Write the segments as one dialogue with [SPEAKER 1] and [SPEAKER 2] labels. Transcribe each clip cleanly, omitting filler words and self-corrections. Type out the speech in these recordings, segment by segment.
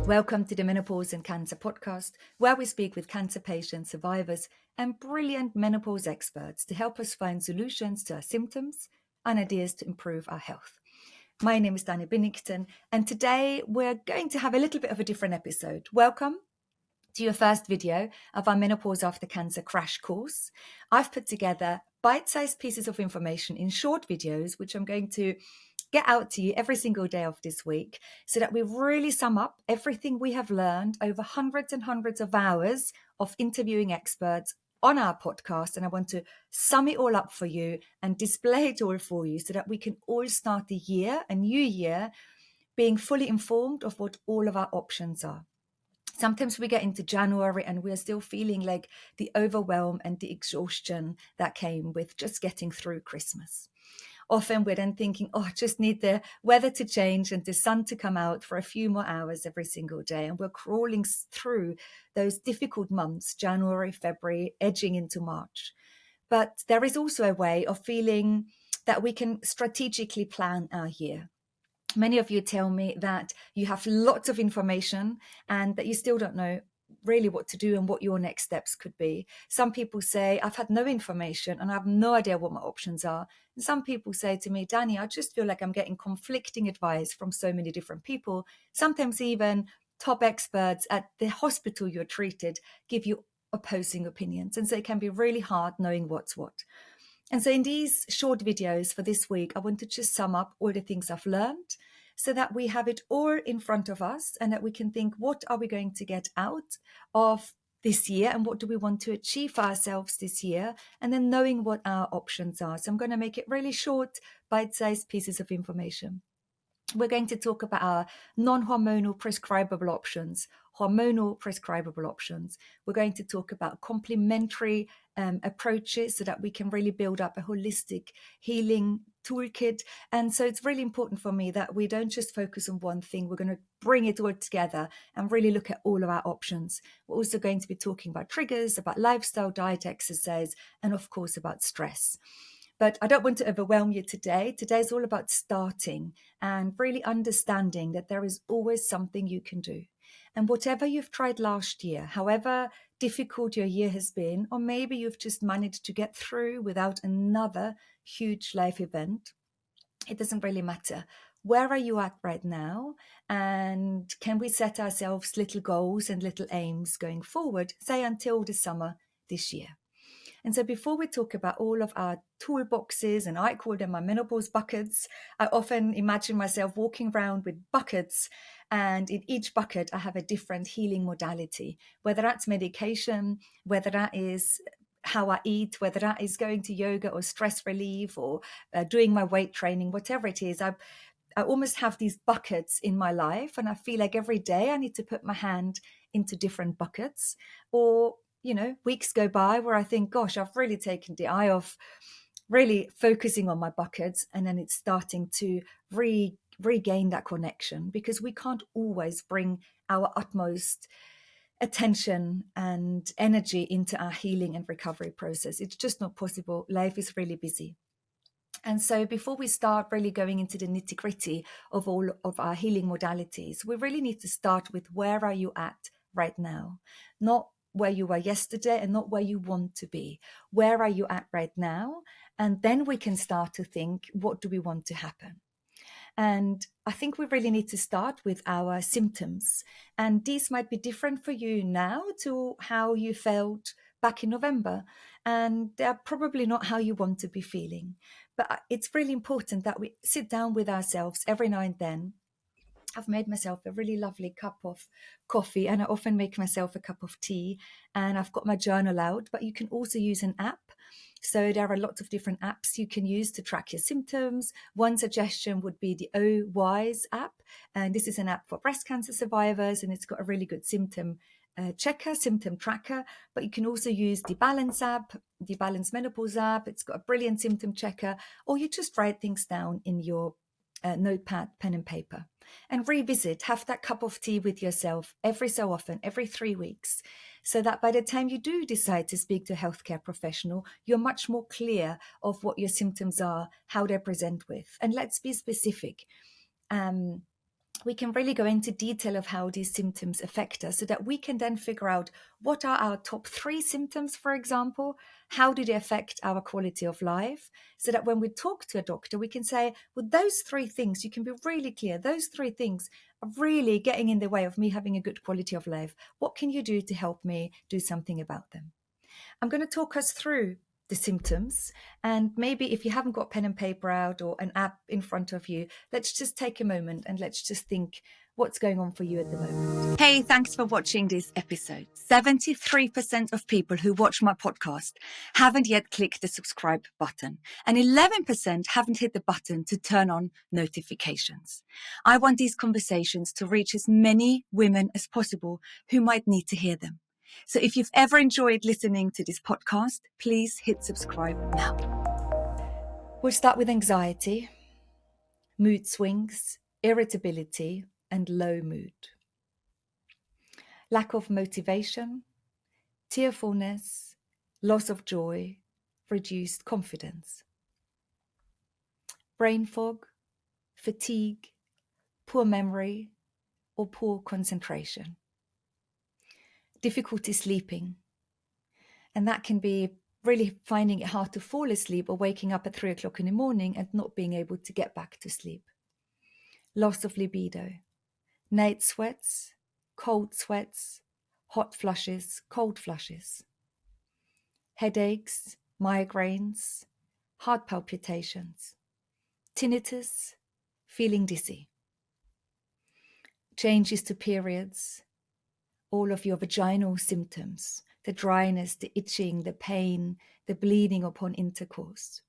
[SPEAKER 1] Welcome to the Menopause and Cancer podcast, where we speak with cancer patients, survivors, and brilliant menopause experts to help us find solutions to our symptoms and ideas to improve our health. My name is Dani, and today we're going to have a little bit of a different episode. Welcome to your first video of our Menopause After Cancer crash course. I've put together bite-sized pieces of information in short videos, which I'm going to get out to you every single day of this week so that we really sum up everything we have learned over hundreds and hundreds of hours of interviewing experts on our podcast. And I want to sum it all up for you and display it all for you so that we can all start the year, a new year, being fully informed of what all of our options are. Sometimes we get into January and we're still feeling like the overwhelm and the exhaustion that came with just getting through Christmas. Often we're then thinking, I just need the weather to change and the sun to come out for a few more hours every single day. And we're crawling through those difficult months, January, February, edging into March. But there is also a way of feeling that we can strategically plan our year. Many of you tell me that you have lots of information and that you still don't know really what to do and what your next steps could be. Some people say, I've had no information and I have no idea what my options are. And some people say to me, Dani, I just feel like I'm getting conflicting advice from so many different people. Sometimes even top experts at the hospital you're treated give you opposing opinions. And so it can be really hard knowing what's what. And so in these short videos for this week, I want to just sum up all the things I've learned so that we have it all in front of us and that we can think, what are we going to get out of this year and what do we want to achieve for ourselves this year? And then knowing what our options are. So I'm going to make it really short, bite-sized pieces of information. We're going to talk about our non-hormonal prescribable options, hormonal prescribable options. We're going to talk about complementary approaches so that we can really build up a holistic healing toolkit. And so it's really important for me that we don't just focus on one thing. We're going to bring it all together and really look at all of our options. We're also going to be talking about triggers, about lifestyle, diet, exercise, and of course about stress. But I don't want to overwhelm you today. Today's all about starting and really understanding that there is always something you can do. And whatever you've tried last year, however difficult your year has been, or maybe you've just managed to get through without another huge life event, it doesn't really matter. Where are you at right now? And can we set ourselves little goals and little aims going forward, say until the summer this year? And so before we talk about all of our toolboxes, and I call them my menopause buckets, I often imagine myself walking around with buckets, and in each bucket I have a different healing modality, whether that's medication, whether that is how I eat, whether that is going to yoga or stress relief or doing my weight training, whatever it is. I almost have these buckets in my life, and I feel like every day I need to put my hand into different buckets. Or weeks go by where I think, gosh, I've really taken the eye off really focusing on my buckets, and then it's starting to regain that connection, because we can't always bring our utmost attention and energy into our healing and recovery process. It's just not possible. Life is really busy. And so before we start really going into the nitty-gritty of all of our healing modalities, we really need to start with, where are you at right now? Not where you were yesterday and not where you want to be. Where are you at right now? And then we can start to think, what do we want to happen? And I think we really need to start with our symptoms. And these might be different for you now to how you felt back in November. And they're probably not how you want to be feeling. But it's really important that we sit down with ourselves every now and then. I've made myself a really lovely cup of coffee, and I often make myself a cup of tea, and I've got my journal out, but you can also use an app. So there are lots of different apps you can use to track your symptoms. One suggestion would be the OWISE app. And this is an app for breast cancer survivors, and it's got a really good symptom checker, symptom tracker. But you can also use the Balance app, the Balance Menopause app. It's got a brilliant symptom checker. Or you just write things down in your notepad, pen and paper, and revisit, have that cup of tea with yourself every so often, every 3 weeks, so that by the time you do decide to speak to a healthcare professional, you're much more clear of what your symptoms are, how they present with. And let's be specific. we can really go into detail of how these symptoms affect us so that we can then figure out what are our top 3 symptoms, for example, how do they affect our quality of life, so that when we talk to a doctor, we can say, well, those 3 things, you can be really clear, those 3 things are really getting in the way of me having a good quality of life. What can you do to help me do something about them? I'm going to talk us through the symptoms, and maybe if you haven't got pen and paper out or an app in front of you, let's just take a moment and let's just think what's going on for you at the moment. Hey, thanks for watching this episode. 73% of people who watch my podcast haven't yet clicked the subscribe button, and 11% haven't hit the button to turn on notifications. I want these conversations to reach as many women as possible who might need to hear them. So if you've ever enjoyed listening to this podcast, please hit subscribe now. We'll start with anxiety, mood swings, irritability, and low mood. Lack of motivation, tearfulness, loss of joy, reduced confidence. Brain fog, fatigue, poor memory, or poor concentration. Difficulty sleeping. And that can be really finding it hard to fall asleep or waking up at 3 o'clock in the morning and not being able to get back to sleep. Loss of libido. Night sweats, cold sweats, hot flushes, cold flushes. Headaches, migraines, heart palpitations. Tinnitus, feeling dizzy. Changes to periods. All of your vaginal symptoms. The dryness, the itching, the pain, the bleeding upon intercourse.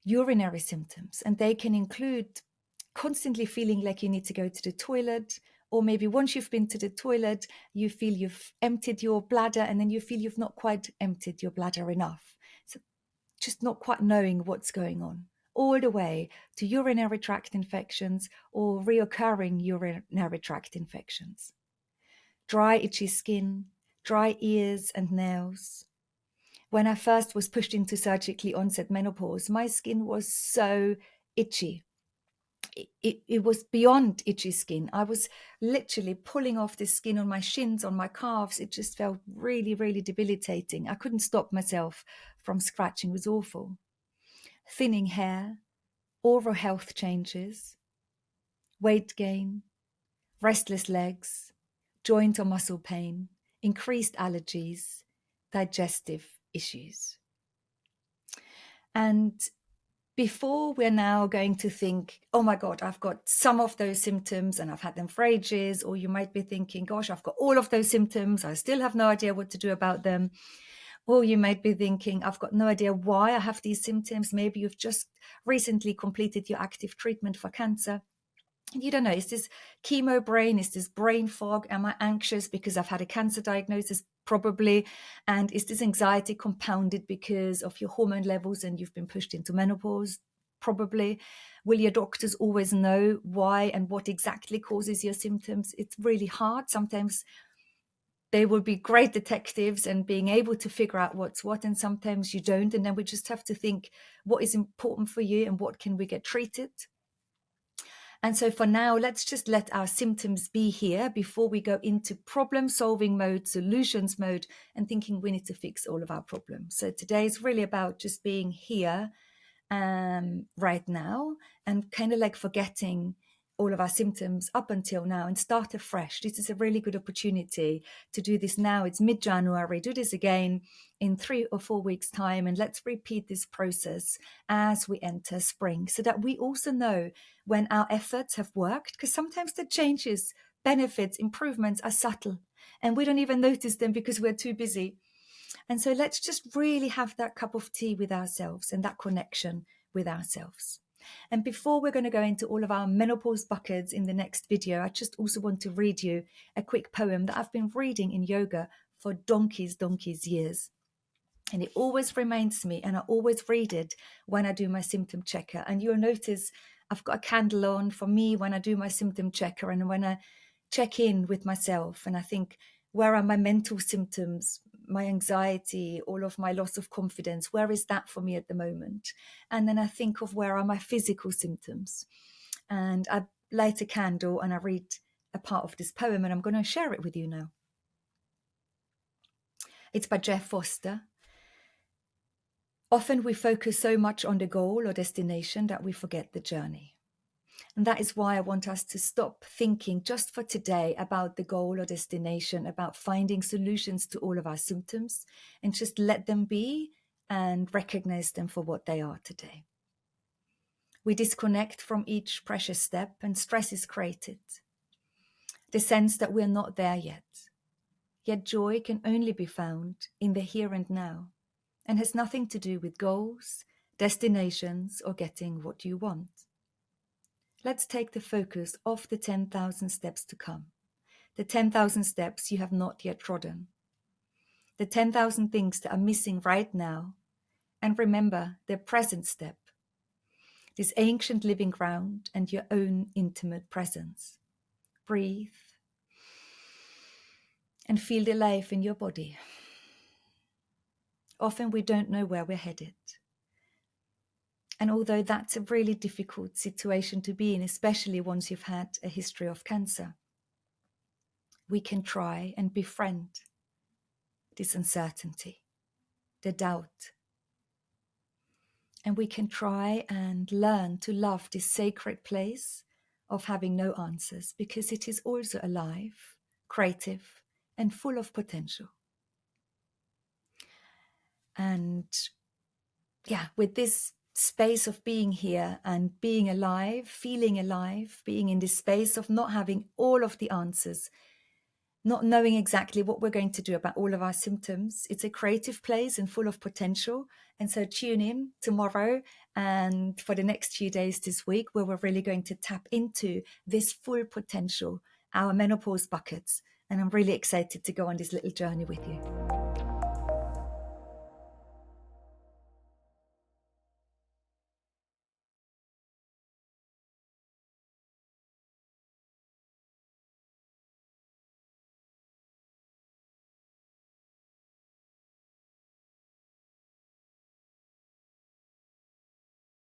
[SPEAKER 1] Urinary symptoms, and they can include constantly feeling like you need to go to the toilet, or maybe once you've been to the toilet, you feel you've emptied your bladder and then you feel you've not quite emptied your bladder enough. So just not quite knowing what's going on, all the way to urinary tract infections or reoccurring urinary tract infections. Dry, itchy skin, dry ears and nails. When I first was pushed into surgically onset menopause, my skin was so itchy. It was beyond itchy skin. I was literally pulling off the skin on my shins, on my calves. It just felt really, really debilitating. I couldn't stop myself from scratching. It was awful. Thinning hair, oral health changes, weight gain, restless legs, joint or muscle pain, increased allergies, digestive issues. And before we're now going to think, oh my God, I've got some of those symptoms and I've had them for ages, or you might be thinking, gosh, I've got all of those symptoms, I still have no idea what to do about them. Or you might be thinking, I've got no idea why I have these symptoms. Maybe you've just recently completed your active treatment for cancer. You don't know, is this chemo brain? Is this brain fog? Am I anxious because I've had a cancer diagnosis? Probably. And is this anxiety compounded because of your hormone levels and you've been pushed into menopause? Probably. Will your doctors always know why and what exactly causes your symptoms? It's really hard. Sometimes they will be great detectives and being able to figure out what's what, and sometimes you don't. And then we just have to think what is important for you and what can we get treated. And so for now, let's just let our symptoms be here before we go into problem-solving mode, solutions mode, and thinking we need to fix all of our problems. So today is really about just being here right now and kind of like forgetting all of our symptoms up until now and start afresh. This is a really good opportunity to do this now. It's mid-January. Do this again in 3 or 4 weeks' time, and let's repeat this process as we enter spring so that we also know when our efforts have worked, because sometimes the changes, benefits, improvements are subtle and we don't even notice them because we're too busy. And so let's just really have that cup of tea with ourselves and that connection with ourselves. And before we're going to go into all of our menopause buckets in the next video, I just also want to read you a quick poem that I've been reading in yoga for donkey's years. And it always reminds me, and I always read it when I do my symptom checker. And you'll notice I've got a candle on for me when I do my symptom checker and when I check in with myself and I think, where are my mental symptoms, my anxiety, all of my loss of confidence? Where is that for me at the moment? And then I think of where are my physical symptoms? And light a candle and I read a part of this poem, and I'm going to share it with you now. It's by Jeff Foster. Often we focus so much on the goal or destination that we forget the journey. And that is why I want us to stop thinking just for today about the goal or destination, about finding solutions to all of our symptoms, and just let them be and recognize them for what they are today. We disconnect from each precious step and stress is created. The sense that we're not there yet. Yet joy can only be found in the here and now and has nothing to do with goals, destinations, or getting what you want. Let's take the focus off the 10,000 steps to come, the 10,000 steps you have not yet trodden, the 10,000 things that are missing right now, and remember the present step, this ancient living ground and your own intimate presence. Breathe and feel the life in your body. Often we don't know where we're headed. And although that's a really difficult situation to be in, especially once you've had a history of cancer, we can try and befriend this uncertainty, the doubt. And we can try and learn to love this sacred place of having no answers, because it is also alive, creative, and full of potential. And with this space of being here and being alive, feeling alive, being in this space of not having all of the answers, not knowing exactly what we're going to do about all of our symptoms. It's a creative place and full of potential. And so tune in tomorrow and for the next few days this week, where we're really going to tap into this full potential, our menopause buckets. And I'm really excited to go on this little journey with you.